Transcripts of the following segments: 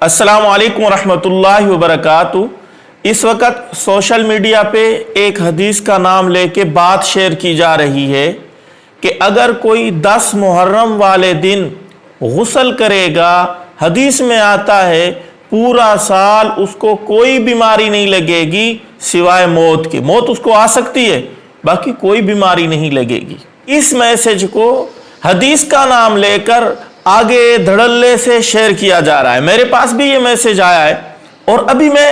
अस्सलामु अलैकुम रहमतुल्लाहि व बरकातुहू। इस वक्त सोशल मीडिया पे एक हदीस का नाम लेके बात शेयर की जा रही है कि अगर कोई 10 मुहर्रम वाले दिन गुस्ल करेगा, हदीस में आता है पूरा साल उसको कोई बीमारी नहीं लगेगी सिवाय मौत की। मौत उसको आ सकती है, बाकी कोई बीमारी नहीं लगेगी। इस मैसेज को हदीस का नाम लेकर आगे धड़ल्ले से शेयर किया जा रहा है। मेरे पास भी ये मैसेज आया है और अभी मैं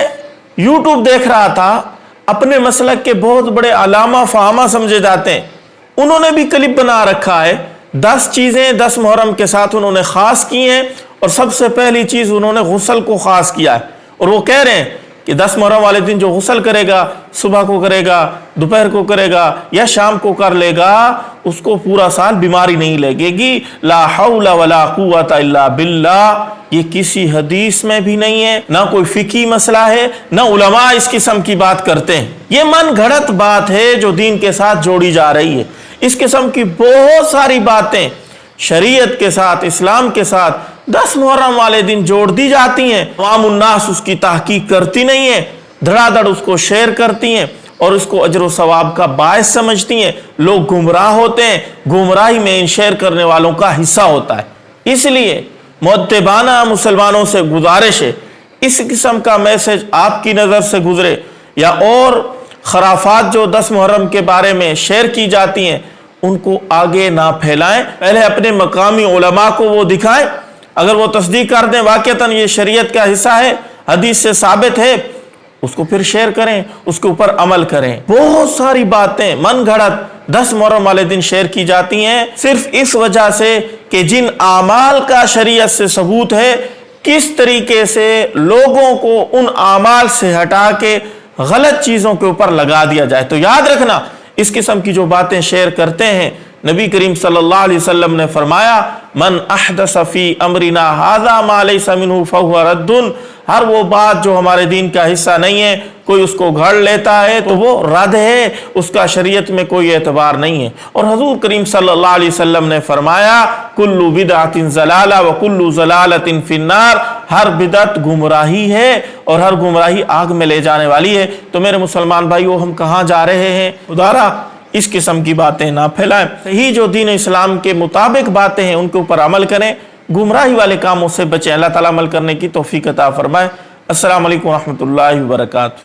YouTube देख रहा था। अपने मसलक के बहुत बड़े अलामा फाहमा समझे जाते हैं, उन्होंने भी क्लिप बना रखा है। 10 चीज़ें 10 मुहर्रम के साथ उन्होंने ख़ास की हैं और सबसे पहली चीज़ उन्होंने गुस्ल को ख़ास किया है। और वो कह रहे हैं कि 10 मुहर्रम वाले दिन जो गुस्ल करेगा, सुबह को करेगा, दोपहर को करेगा या शाम को कर लेगा, उसको पूरा साल बीमारी नहीं लगेगी। ला हौला वला कुव्वता इल्ला बिल्लाह। ये किसी हदीस में भी नहीं है, ना कोई फिकी मसला है, ना उलमा इस किस्म की बात करते हैं। ये मन घड़त बात है जो दीन के साथ जोड़ी जा रही है। इस किस्म की बहुत सारी बातें शरीयत के साथ, इस्लाम के साथ 10 मुहर्रम वाले दिन जोड़ दी जाती हैं। अवामुन्नास उसकी तहकीक करती नहीं है, धड़ाधड़ उसको शेयर करती हैं और उसको अजर व सवाब का बायस समझती हैं। लोग गुमराह होते हैं, गुमराही में इन शेयर करने वालों का हिस्सा होता है। इसलिए मुत्तबाना मुसलमानों से गुजारिश है, इस किस्म का मैसेज आपकी नज़र से गुजरे या और खराफात जो 10 मुहर्रम के बारे में शेयर की जाती हैं उनको आगे ना फैलाएं। पहले अपने मकामी उलमा को वो दिखाएं, अगर वो तस्दीक कर दें वाक़तन ये शरीयत का हिस्सा है, हदीस से साबित है, उसको फिर शेयर करें, उसके ऊपर अमल करें। बहुत सारी बातें मन घड़त 10 मुहर्रम वाले दिन शेयर की जाती हैं सिर्फ इस वजह से कि जिन आमाल का शरीयत से सबूत है, किस तरीके से लोगों को उन आमाल से हटा के गलत चीज़ों के ऊपर लगा दिया जाए। तो याद रखना, इस किस्म की जो बातें शेयर करते हैं, नबी करीम सल्लल्लाहु अलैहि वसल्लम ने फरमाया मन अहदस फी अमरिना हाज़ा मा लैसा मिन्हु फहुव रद्दुन। हर वो बात जो हमारे दीन का हिस्सा नहीं है, कोई उसको घड़ लेता है तो वो रद्द है, उसका शरीयत में कोई एतबार नहीं है। और हुज़ूर करीम सल्लल्लाहु अलैहि वसल्लम ने फरमाया कुल्लु बिदअतिन ज़लाला व कुल्लु ज़लालतिन फिन्नार। हर बिदअत गुमराही है और हर गुमराही आग में ले जाने वाली है। तो मेरे मुसलमान भाइयों, हम कहाँ जा रहे हैं? खुदारा इस किस्म की बातें ना फैलाएं। सही जो दीन इस्लाम के मुताबिक बातें हैं उनके ऊपर अमल करें, गुमराही वाले कामों से बचें। अल्लाह ताला अमल करने की तौफीक अता फरमाए। अस्सलामु अलैकुम रहमतुल्लाहि व बरकातुहू।